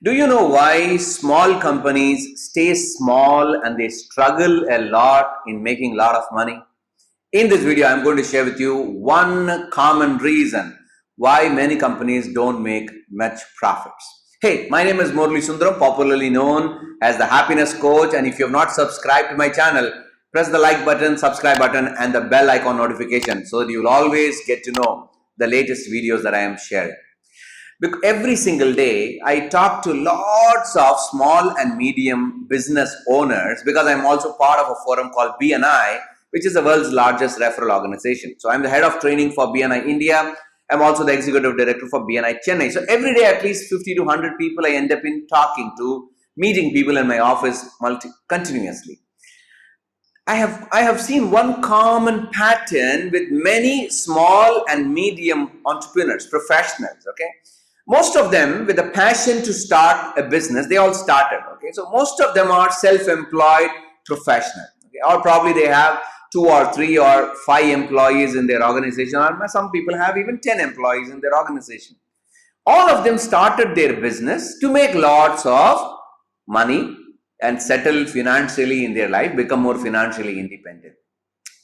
Do you know why small companies stay small and they struggle a lot in making a lot of money? In this video, I'm going to share with you one common reason why many companies don't make much profits. Hey, my name is Murali Sundaram, popularly known as the Happiness Coach. And if you have not subscribed to my channel, press the like button, subscribe button, and the bell icon notification so that you'll always get to know the latest videos that I am sharing. Because every single day, I talk to lots of small and medium business owners because I'm also part of a forum called BNI, which is the world's largest referral organization. So I'm the head of training for BNI India. I'm also the executive director for BNI Chennai. So every day, at least 50 to 100 people I end up in talking to, meeting people in my office continuously. I have seen one common pattern with many small and medium entrepreneurs, professionals, okay? Most of them with a passion to start a business, they all started, okay? So most of them are self-employed professionals, okay? Or probably they have 2 or 3 or 5 employees in their organization, or some people have even 10 employees in their organization. All of them started their business to make lots of money and settle financially in their life, become more financially independent.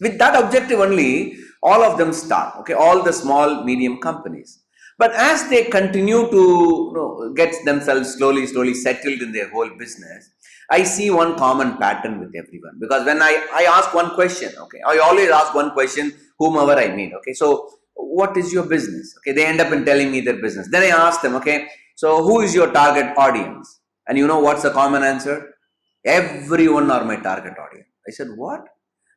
With that objective only, all of them start, okay, all the small, medium companies. But as they continue to get themselves slowly settled in their whole business, I see one common pattern with everyone. Because when I ask one question, okay, I always ask one question, whomever I meet, okay, so what is your business? Okay, they end up in telling me their business. Then I ask them, okay, so who is your target audience? And you know what's the common answer? Everyone are my target audience. I said, what?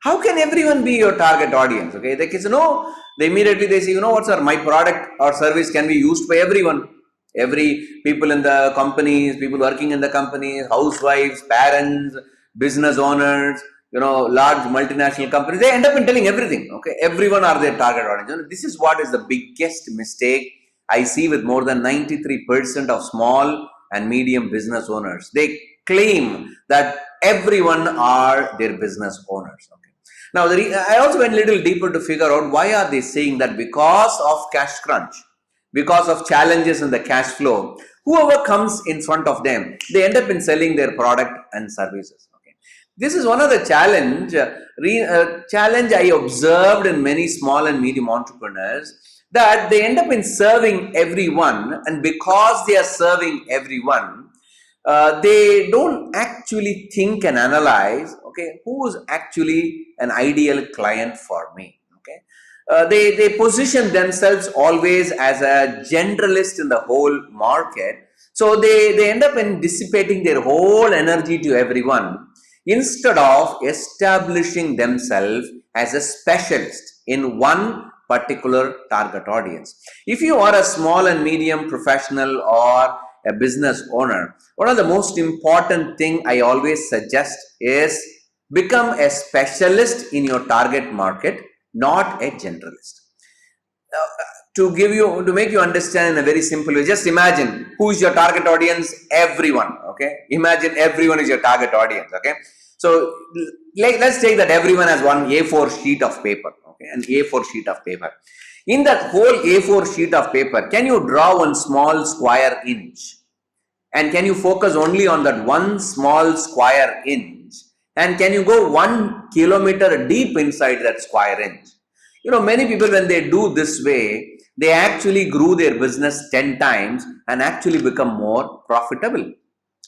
How can everyone be your target audience? Okay, they say, no, they immediately say, you know what, sir, my product or service can be used by everyone. Every people in the companies, people working in the companies, housewives, parents, business owners, large multinational companies, they end up in telling everything. Okay, everyone are their target audience. This is what is the biggest mistake I see with more than 93% of small and medium business owners. They claim that everyone are their business owners. Okay. Now, I also went a little deeper to figure out why are they saying that because of cash crunch, because of challenges in the cash flow, whoever comes in front of them, they end up in selling their product and services. Okay. This is one of the challenge I observed in many small and medium entrepreneurs, that they end up in serving everyone, and because they are serving everyone, they don't actually think and analyze, okay, who is actually an ideal client for me, okay. They position themselves always as a generalist in the whole market, so they end up in dissipating their whole energy to everyone instead of establishing themselves as a specialist in one particular target audience. If you are a small and medium professional or a business owner, one of the most important thing I always suggest is become a specialist in your target market, not a generalist. To make you understand in a very simple way, just imagine who is your target audience. Everyone. Okay, imagine everyone is your target audience. Okay, so let's take that everyone has one A4 sheet of paper. Okay, an A4 sheet of paper. In that whole A4 sheet of paper, can you draw one small square inch? And can you focus only on that one small square inch? And can you go 1 kilometer deep inside that square inch? Many people, when they do this way, they actually grew their business 10 times and actually become more profitable.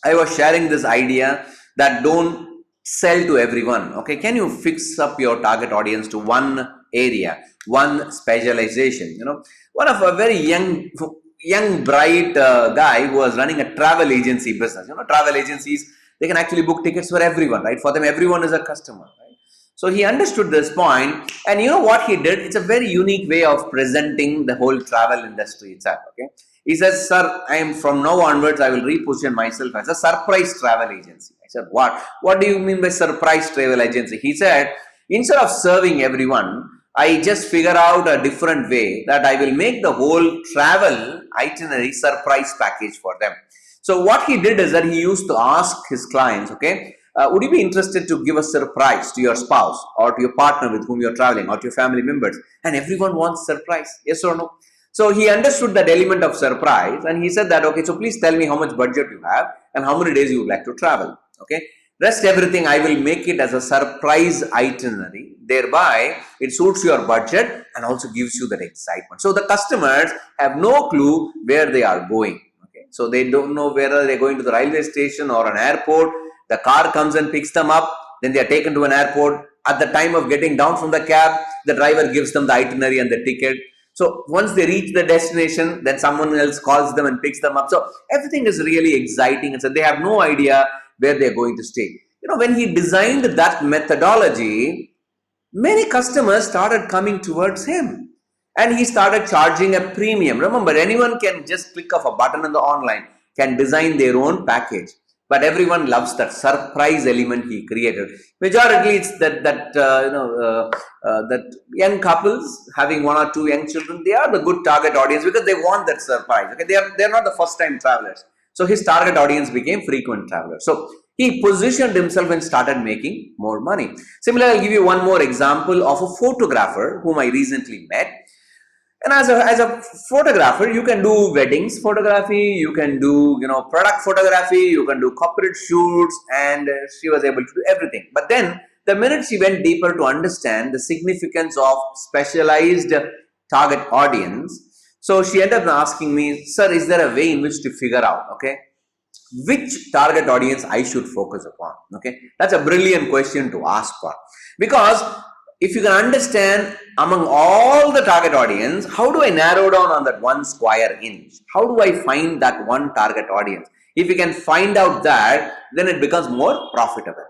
I was sharing this idea that don't sell to everyone. Okay, can you fix up your target audience to one area, one specialization? One of a very young bright guy who was running a travel agency business. Travel agencies, they can actually book tickets for everyone, right? For them, everyone is a customer, right? So he understood this point, and you know what he did? It's a very unique way of presenting the whole travel industry itself. Okay, he says, "Sir, I am from now onwards, I will reposition myself as a surprise travel agency." I said, "What? What do you mean by surprise travel agency?" He said, "Instead of serving everyone, I just figure out a different way that I will make the whole travel itinerary surprise package for them." So what he did is that he used to ask his clients, okay, would you be interested to give a surprise to your spouse or to your partner with whom you're traveling or to your family members? And everyone wants surprise, yes or no? So he understood that element of surprise and he said that, okay, so please tell me how much budget you have and how many days you would like to travel. Okay. Rest everything, I will make it as a surprise itinerary. Thereby, it suits your budget and also gives you that excitement. So the customers have no clue where they are going. Okay. So they don't know whether they're going to the railway station or an airport. The car comes and picks them up. Then they are taken to an airport. At the time of getting down from the cab, the driver gives them the itinerary and the ticket. So once they reach the destination, then someone else calls them and picks them up. So everything is really exciting. And so they have no idea where they're going to stay. When he designed that methodology, many customers started coming towards him. And he started charging a premium. Remember, anyone can just click of a button on the online, can design their own package. But everyone loves that surprise element he created. Majority, it's that young couples having one or two young children, they are the good target audience because they want that surprise. Okay, they're not the first time travelers. So his target audience became frequent travelers. So he positioned himself and started making more money. Similarly, I'll give you one more example of a photographer whom I recently met. And as a photographer, you can do weddings photography, you can do product photography, you can do corporate shoots, and she was able to do everything. But then the minute she went deeper to understand the significance of specialized target audience, so she ended up asking me, sir, is there a way in which to figure out, okay, which target audience I should focus upon? Okay, that's a brilliant question to ask for, because if you can understand among all the target audience, how do I narrow down on that one square inch? How do I find that one target audience? If you can find out that, then it becomes more profitable.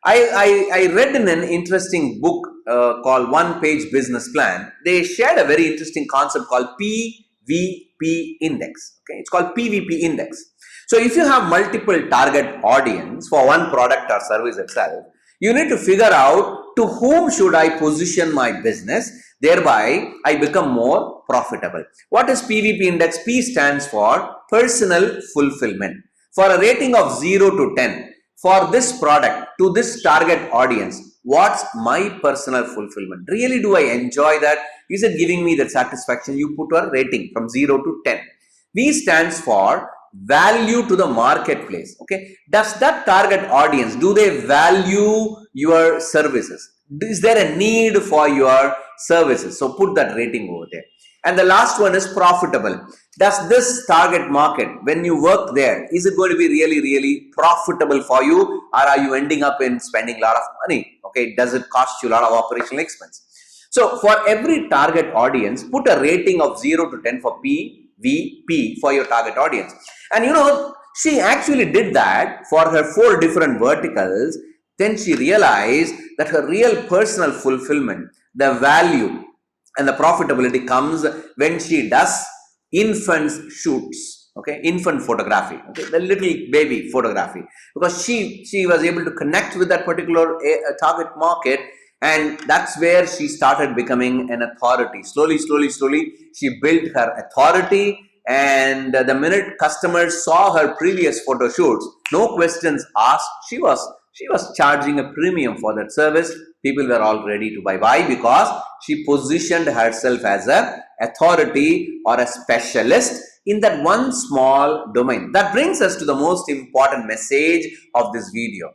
I read in an interesting book called One Page Business Plan. They shared a very interesting concept called PVP Index. Okay, it's called PVP Index. So if you have multiple target audience for one product or service itself, you need to figure out to whom should I position my business, thereby I become more profitable. What is PVP Index? P stands for personal fulfillment. For a rating of 0 to 10, for this product to this target audience, what's my personal fulfillment? Really, do I enjoy that? Is it giving me that satisfaction? You put a rating from 0 to 10. V stands for value to the marketplace. Okay, does that target audience, do they value your services? Is there a need for your services? So put that rating over there. And the last one is profitable. Does this target market, when you work there, is it going to be really profitable for you, or are you ending up in spending a lot of money? Okay, does it cost you a lot of operational expense? So for every target audience, put a rating of 0 to 10 for PVP for your target audience. And she actually did that for her 4 different verticals. Then she realized that her real personal fulfillment, the value and the profitability comes when she does infant shoots, okay, infant photography, okay, the little baby photography, because she was able to connect with that particular target market. And that's where she started becoming an authority. Slowly, she built her authority. And the minute customers saw her previous photo shoots, no questions asked, she was charging a premium for that service. People were all ready to buy because she positioned herself as an authority or a specialist in that one small domain. That brings us to the most important message of this video.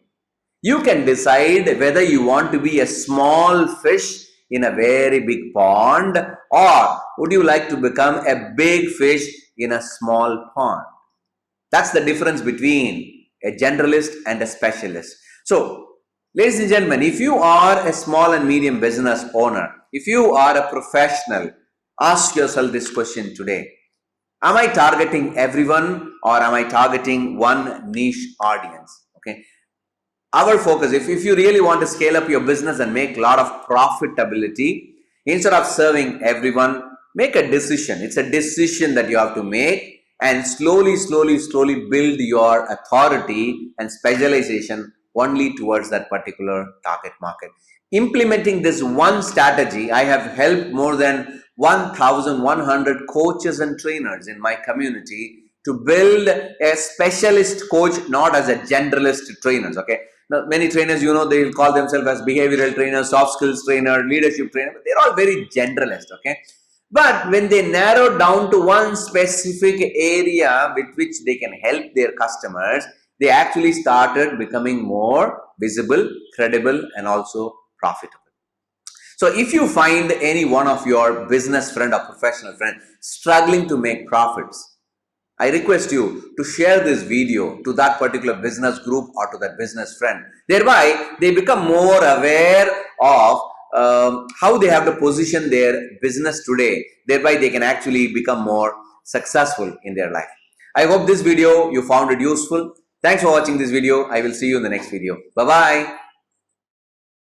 You can decide whether you want to be a small fish in a very big pond, or would you like to become a big fish in a small pond? That's the difference between a generalist and a specialist. So, ladies and gentlemen, if you are a small and medium business owner, if you are a professional, ask yourself this question today. Am I targeting everyone, or am I targeting one niche audience? Okay. Our focus, if you really want to scale up your business and make a lot of profitability, instead of serving everyone, make a decision. It's a decision that you have to make, and slowly build your authority and specialization only towards that particular target market. Implementing this one strategy, I have helped more than 1,100 coaches and trainers in my community to build a specialist coach, not as a generalist trainers. Okay. Now, many trainers, they will call themselves as behavioral trainers, soft skills trainer, leadership trainer, but they're all very generalist. Okay. But when they narrow down to one specific area with which they can help their customers, they actually started becoming more visible, credible, and also profitable. So if you find any one of your business friend or professional friend struggling to make profits, I request you to share this video to that particular business group or to that business friend. Thereby, they become more aware of how they have to position their business today. Thereby, they can actually become more successful in their life. I hope this video you found it useful. Thanks for watching this video. I will see you in the next video. Bye-bye.